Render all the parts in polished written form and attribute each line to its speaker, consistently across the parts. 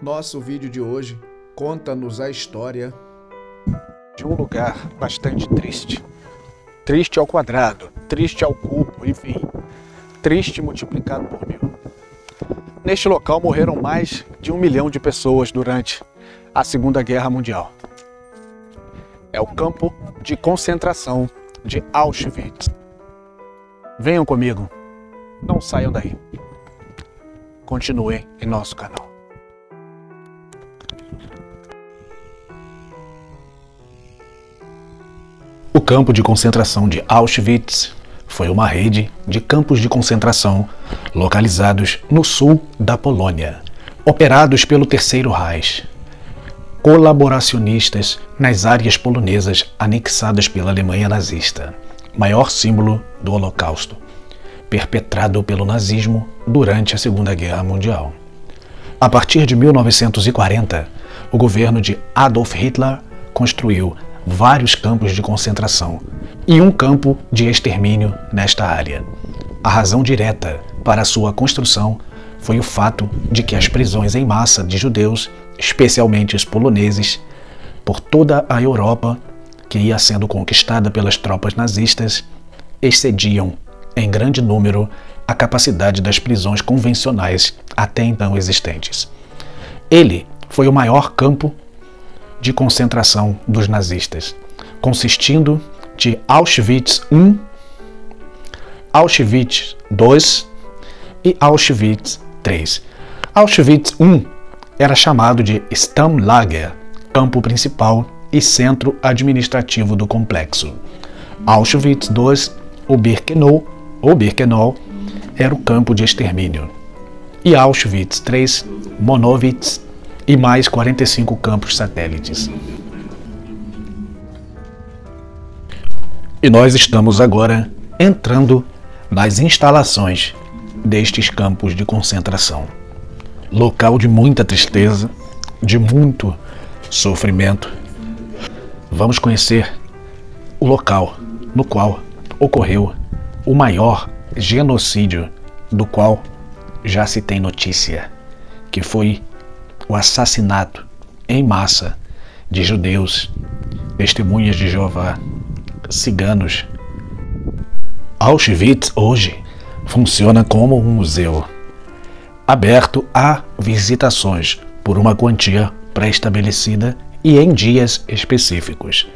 Speaker 1: Nosso vídeo de hoje conta-nos a história
Speaker 2: de um lugar bastante triste. Triste ao quadrado, triste ao cubo, enfim, triste multiplicado por 1000. Neste local morreram mais de 1 milhão de pessoas durante a Segunda Guerra Mundial. É o campo de concentração de Auschwitz. Venham comigo, não saiam daí. Continuem em nosso canal. O campo de concentração de Auschwitz foi uma rede de campos de concentração localizados no sul da Polônia, operados pelo Terceiro Reich, colaboracionistas nas áreas polonesas anexadas pela Alemanha nazista, maior símbolo do Holocausto, perpetrado pelo nazismo durante a Segunda Guerra Mundial. A partir de 1940, o governo de Adolf Hitler construiu vários campos de concentração e um campo de extermínio nesta área. A razão direta para sua construção foi o fato de que as prisões em massa de judeus, especialmente os poloneses, por toda a Europa, que ia sendo conquistada pelas tropas nazistas, excediam em grande número a capacidade das prisões convencionais até então existentes. Ele foi o maior campo de concentração dos nazistas, consistindo de Auschwitz I, Auschwitz II e Auschwitz III. Auschwitz I era chamado de Stammlager, campo principal e centro administrativo do complexo. Auschwitz II, ou Birkenau, era o campo de extermínio. E Auschwitz III, Monowitz e mais 45 campos satélites. E nós estamos agora entrando nas instalações destes campos de concentração. Local de muita tristeza, de muito sofrimento. Vamos conhecer o local no qual ocorreu o maior genocídio do qual já se tem notícia, que foi o assassinato em massa de judeus, testemunhas de Jeová, ciganos. Auschwitz hoje funciona como um museu, aberto a visitações por uma quantia pré-estabelecida e em dias específicos.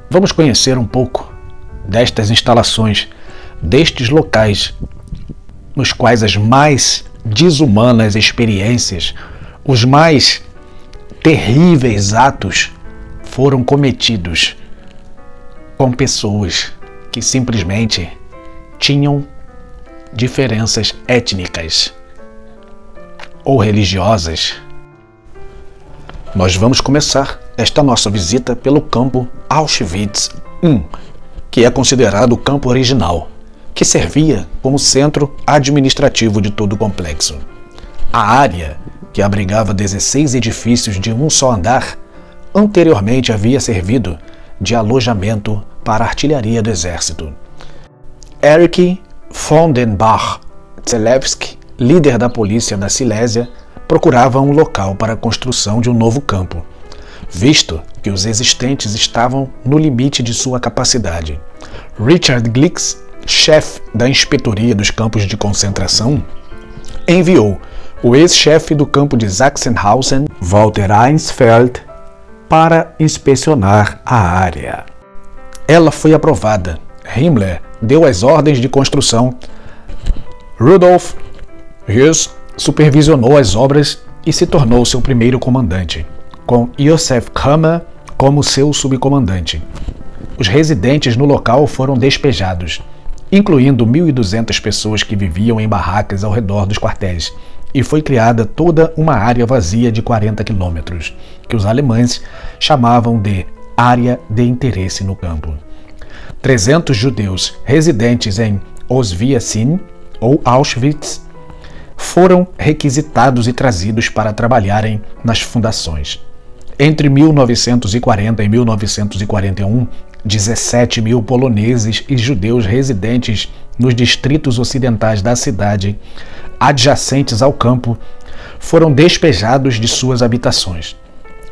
Speaker 2: Vamos conhecer um pouco destas instalações, destes locais, nos quais as mais desumanas experiências, os mais terríveis atos foram cometidos com pessoas que simplesmente tinham diferenças étnicas ou religiosas. Nós vamos começar esta nossa visita pelo campo Auschwitz I, que é considerado o campo original, que servia como centro administrativo de todo o complexo. A área, que abrigava 16 edifícios de um só andar, anteriormente havia servido de alojamento para a artilharia do exército. Erich von den Bach-Zelewski, líder da polícia da Silésia, procurava um local para a construção de um novo campo, visto que os existentes estavam no limite de sua capacidade. Richard Glicks, chefe da inspetoria dos campos de concentração, enviou o ex-chefe do campo de Sachsenhausen, Walter Einsfeld, para inspecionar a área. Ela foi aprovada. Himmler deu as ordens de construção. Rudolf Höss supervisionou as obras e se tornou seu primeiro comandante, com Josef Kramer como seu subcomandante. Os residentes no local foram despejados, incluindo 1.200 pessoas que viviam em barracas ao redor dos quartéis, e foi criada toda uma área vazia de 40 quilômetros, que os alemães chamavam de área de interesse no campo. 300 judeus residentes em Oswiecim, ou Auschwitz, foram requisitados e trazidos para trabalharem nas fundações. Entre 1940 e 1941, 17.000 poloneses e judeus residentes nos distritos ocidentais da cidade, adjacentes ao campo, foram despejados de suas habitações.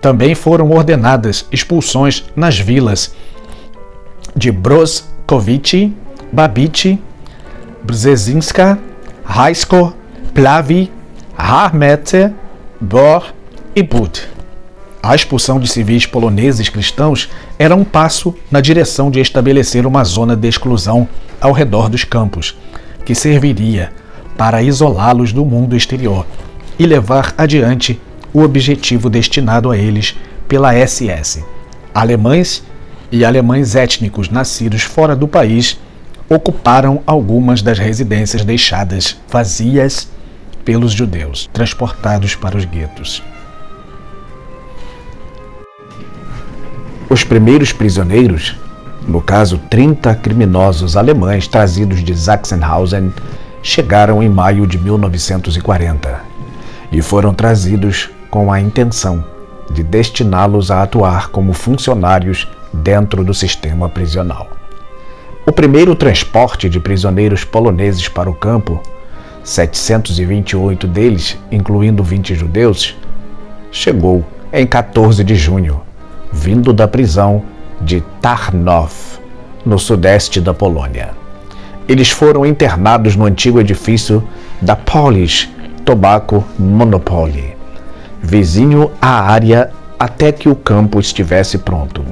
Speaker 2: Também foram ordenadas expulsões nas vilas de Broskovice, Babice, Brzezinska, Rajsko, Plavi, Harmete, Bor e Bud. A expulsão de civis poloneses cristãos era um passo na direção de estabelecer uma zona de exclusão ao redor dos campos, que serviria para isolá-los do mundo exterior e levar adiante o objetivo destinado a eles pela SS. Alemães e alemães étnicos nascidos fora do país ocuparam algumas das residências deixadas vazias pelos judeus, transportados para os guetos. Os primeiros prisioneiros, no caso 30 criminosos alemães trazidos de Sachsenhausen, chegaram em maio de 1940 e foram trazidos com a intenção de destiná-los a atuar como funcionários dentro do sistema prisional. O primeiro transporte de prisioneiros poloneses para o campo, 728 deles, incluindo 20 judeus, chegou em 14 de junho, vindo da prisão de Tarnów, no sudeste da Polônia. Eles foram internados no antigo edifício da Polish Tobacco Monopoly, vizinho à área até que o campo estivesse pronto.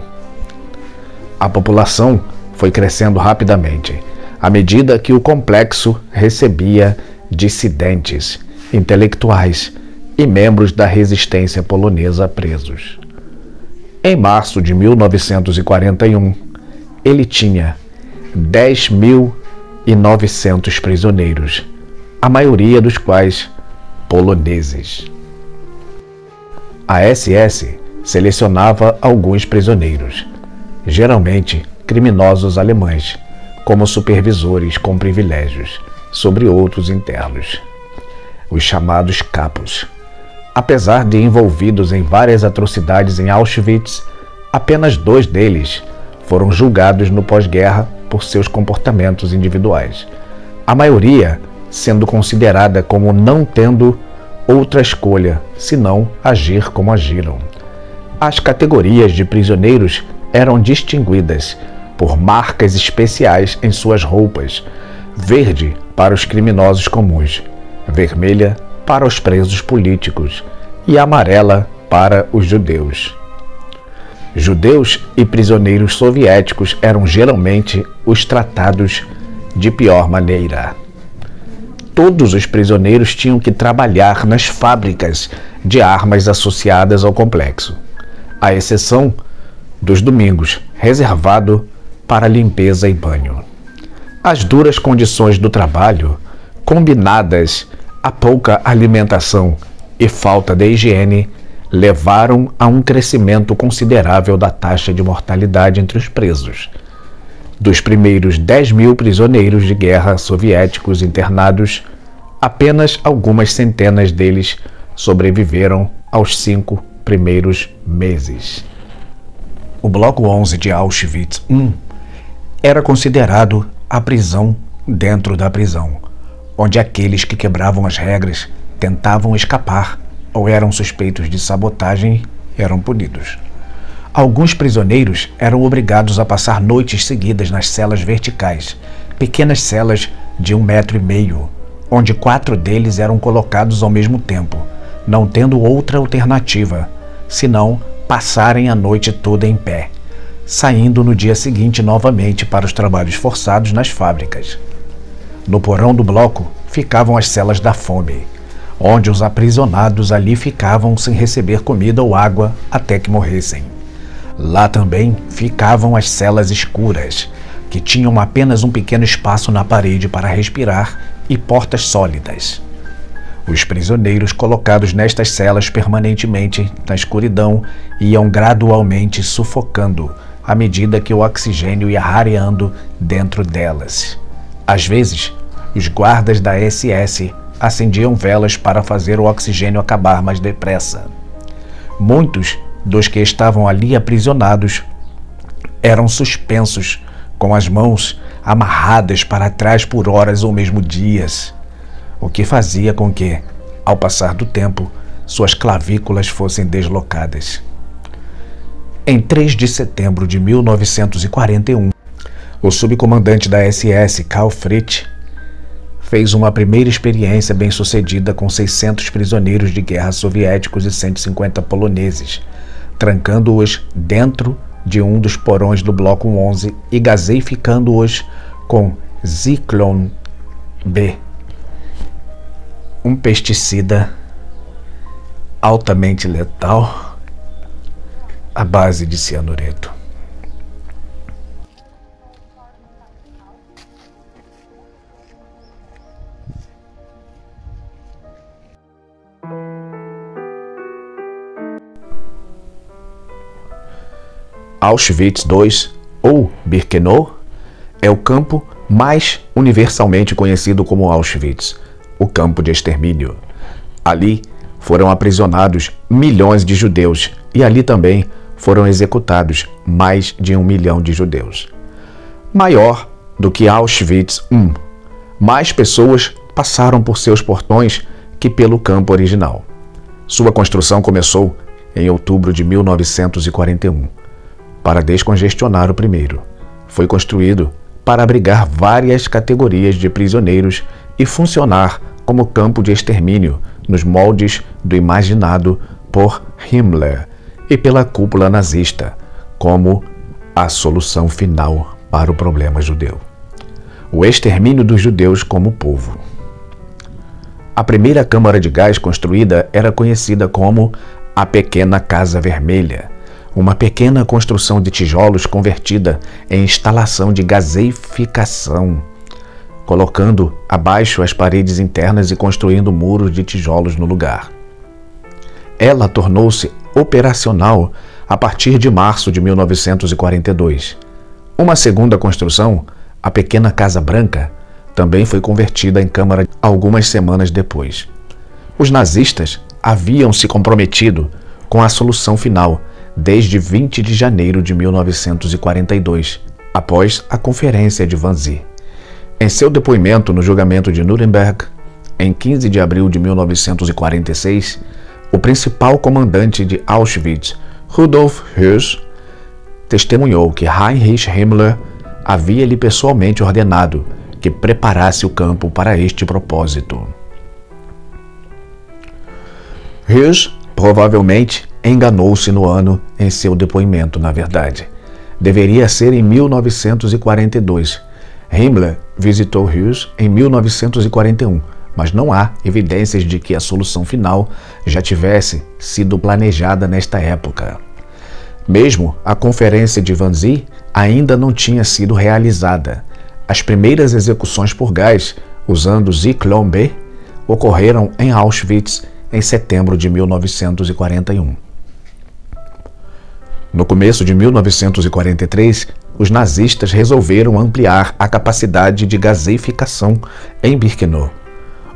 Speaker 2: A população foi crescendo rapidamente, à medida que o complexo recebia dissidentes, intelectuais e membros da resistência polonesa presos. Em março de 1941, ele tinha 10.900 prisioneiros, a maioria dos quais poloneses. A SS selecionava alguns prisioneiros, geralmente criminosos alemães, como supervisores com privilégios sobre outros internos, os chamados capos. Apesar de envolvidos em várias atrocidades em Auschwitz, apenas 2 deles foram julgados no pós-guerra por seus comportamentos individuais, a maioria sendo considerada como não tendo outra escolha senão agir como agiram. As categorias de prisioneiros eram distinguidas por marcas especiais em suas roupas: verde para os criminosos comuns, vermelha para os presos políticos e amarela para os judeus. Judeus e prisioneiros soviéticos eram geralmente os tratados de pior maneira. Todos os prisioneiros tinham que trabalhar nas fábricas de armas associadas ao complexo, à exceção dos domingos, reservado para limpeza e banho. As duras condições do trabalho, combinadas à pouca alimentação e falta de higiene, levaram a um crescimento considerável da taxa de mortalidade entre os presos. Dos primeiros 10.000 prisioneiros de guerra soviéticos internados, apenas algumas centenas deles sobreviveram aos 5 primeiros meses. O Bloco 11 de Auschwitz I era considerado a prisão dentro da prisão, onde aqueles que quebravam as regras, tentavam escapar ou eram suspeitos de sabotagem eram punidos. Alguns prisioneiros eram obrigados a passar noites seguidas nas celas verticais, pequenas celas de 1,5 metro, onde 4 deles eram colocados ao mesmo tempo, não tendo outra alternativa, senão passarem a noite toda em pé, saindo no dia seguinte novamente para os trabalhos forçados nas fábricas. No porão do bloco ficavam as celas da fome, onde os aprisionados ali ficavam sem receber comida ou água até que morressem. Lá também ficavam as celas escuras, que tinham apenas um pequeno espaço na parede para respirar e portas sólidas. Os prisioneiros colocados nestas celas permanentemente na escuridão iam gradualmente sufocando à medida que o oxigênio ia rareando dentro delas. Às vezes, os guardas da SS acendiam velas para fazer o oxigênio acabar mais depressa. Muitos dos que estavam ali aprisionados eram suspensos, com as mãos amarradas para trás por horas ou mesmo dias, o que fazia com que, ao passar do tempo, suas clavículas fossem deslocadas. Em 3 de setembro de 1941, o subcomandante da SS, Karl Fritsch, fez uma primeira experiência bem-sucedida com 600 prisioneiros de guerra soviéticos e 150 poloneses, trancando-os dentro de um dos porões do Bloco 11 e gaseificando-os com Zyklon B, um pesticida altamente letal à base de cianureto. Auschwitz II, ou Birkenau, é o campo mais universalmente conhecido como Auschwitz, o campo de extermínio. Ali foram aprisionados milhões de judeus e ali também foram executados mais de 1 milhão de judeus. Maior do que Auschwitz I, mais pessoas passaram por seus portões que pelo campo original. Sua construção começou em outubro de 1941. Para descongestionar o primeiro, foi construído para abrigar várias categorias de prisioneiros e funcionar como campo de extermínio nos moldes do imaginado por Himmler e pela cúpula nazista como a solução final para o problema judeu. O extermínio dos judeus como povo. A primeira câmara de gás construída era conhecida como a Pequena Casa Vermelha, uma pequena construção de tijolos convertida em instalação de gaseificação, colocando abaixo as paredes internas e construindo muros de tijolos no lugar. Ela tornou-se operacional a partir de março de 1942. Uma segunda construção, a Pequena Casa Branca, também foi convertida em câmara algumas semanas depois. Os nazistas haviam se comprometido com a solução final desde 20 de janeiro de 1942, após a Conferência de Wannsee. Em seu depoimento no julgamento de Nuremberg, em 15 de abril de 1946, o principal comandante de Auschwitz, Rudolf Höss, testemunhou que Heinrich Himmler havia-lhe pessoalmente ordenado que preparasse o campo para este propósito. Höss provavelmente enganou-se no ano em seu depoimento, na verdade. Deveria ser em 1942. Himmler visitou Höss em 1941, mas não há evidências de que a solução final já tivesse sido planejada nesta época. Mesmo a Conferência de Wannsee ainda não tinha sido realizada. As primeiras execuções por gás, usando Zyklon B, ocorreram em Auschwitz em setembro de 1941. No começo de 1943, os nazistas resolveram ampliar a capacidade de gaseificação em Birkenau.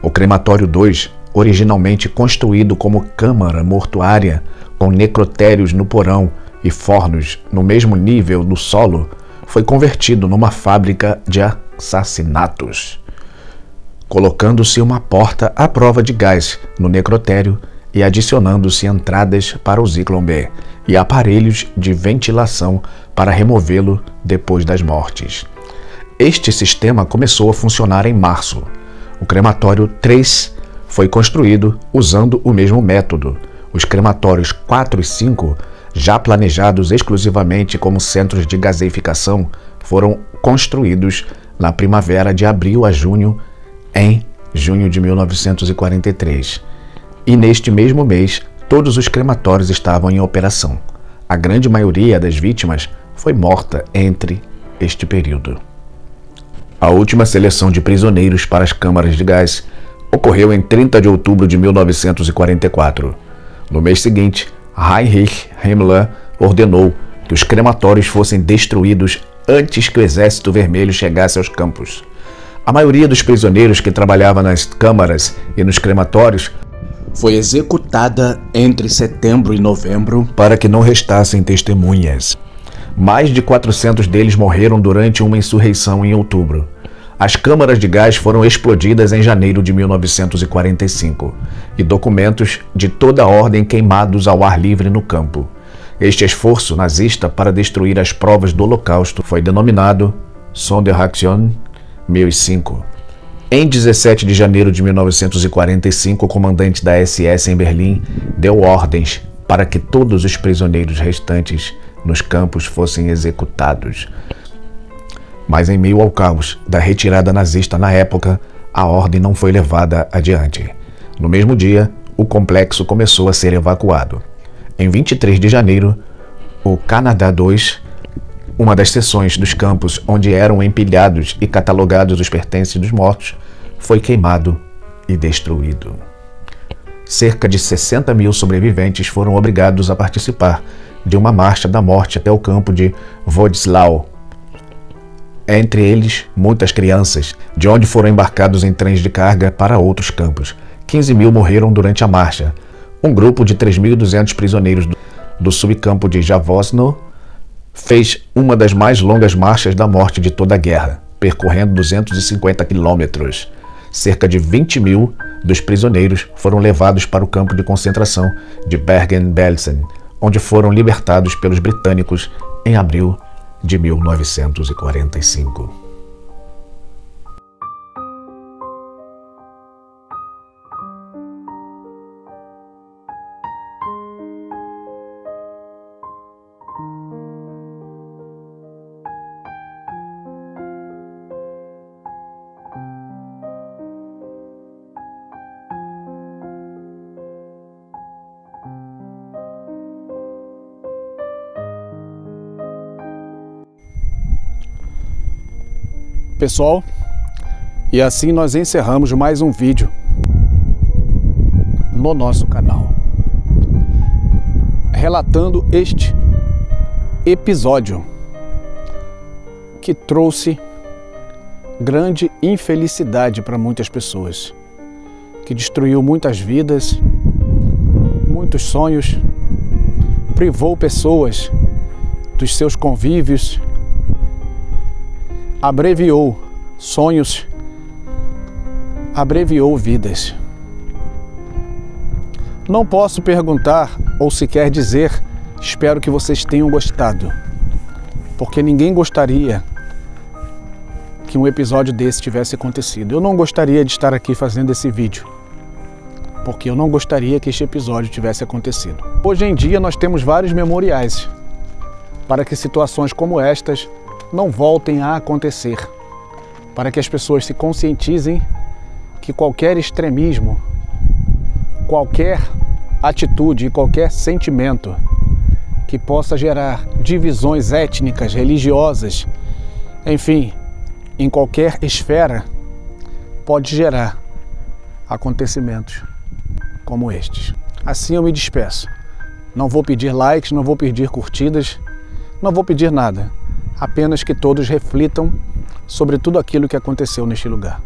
Speaker 2: O crematório 2, originalmente construído como câmara mortuária, com necrotérios no porão e fornos no mesmo nível do solo, foi convertido numa fábrica de assassinatos, colocando-se uma porta à prova de gás no necrotério e adicionando-se entradas para o Zyklon B e aparelhos de ventilação para removê-lo depois das mortes. Este sistema começou a funcionar em março. O crematório 3 foi construído usando o mesmo método. Os crematórios 4 e 5, já planejados exclusivamente como centros de gaseificação, foram construídos na primavera de abril a junho, em junho de 1943. E neste mesmo mês, todos os crematórios estavam em operação. A grande maioria das vítimas foi morta entre este período. A última seleção de prisioneiros para as câmaras de gás ocorreu em 30 de outubro de 1944. No mês seguinte, Heinrich Himmler ordenou que os crematórios fossem destruídos antes que o Exército Vermelho chegasse aos campos. A maioria dos prisioneiros que trabalhava nas câmaras e nos crematórios foi executada entre setembro e novembro para que não restassem testemunhas. Mais de 400 deles morreram durante uma insurreição em outubro. As câmaras de gás foram explodidas em janeiro de 1945 e documentos de toda a ordem queimados ao ar livre no campo. Este esforço nazista para destruir as provas do Holocausto foi denominado Sonderaktion 1005. Em 17 de janeiro de 1945, o comandante da SS em Berlim deu ordens para que todos os prisioneiros restantes nos campos fossem executados. Mas em meio ao caos da retirada nazista na época, a ordem não foi levada adiante. No mesmo dia, o complexo começou a ser evacuado. Em 23 de janeiro, o Canadá II, uma das seções dos campos onde eram empilhados e catalogados os pertences dos mortos, foi queimado e destruído. Cerca de 60 mil sobreviventes foram obrigados a participar de uma marcha da morte até o campo de Wodeslau. Entre eles, muitas crianças, de onde foram embarcados em trens de carga para outros campos. 15 mil morreram durante a marcha. Um grupo de 3.200 prisioneiros do subcampo de Javosno fez uma das mais longas marchas da morte de toda a guerra, percorrendo 250 quilômetros. Cerca de 20 mil dos prisioneiros foram levados para o campo de concentração de Bergen-Belsen, onde foram libertados pelos britânicos em abril de 1945.
Speaker 1: Pessoal, e assim nós encerramos mais um vídeo no nosso canal, relatando este episódio que trouxe grande infelicidade para muitas pessoas, que destruiu muitas vidas, muitos sonhos, privou pessoas dos seus convívios, abreviou sonhos, abreviou vidas. Não posso perguntar ou sequer dizer, espero que vocês tenham gostado, porque ninguém gostaria que um episódio desse tivesse acontecido. Eu não gostaria de estar aqui fazendo esse vídeo, porque eu não gostaria que este episódio tivesse acontecido. Hoje em dia nós temos vários memoriais para que situações como estas não voltem a acontecer, para que as pessoas se conscientizem que qualquer extremismo, qualquer atitude e qualquer sentimento que possa gerar divisões étnicas, religiosas, enfim, em qualquer esfera, pode gerar acontecimentos como estes. Assim eu me despeço. Não vou pedir likes, não vou pedir curtidas, não vou pedir nada. Apenas que todos reflitam sobre tudo aquilo que aconteceu neste lugar.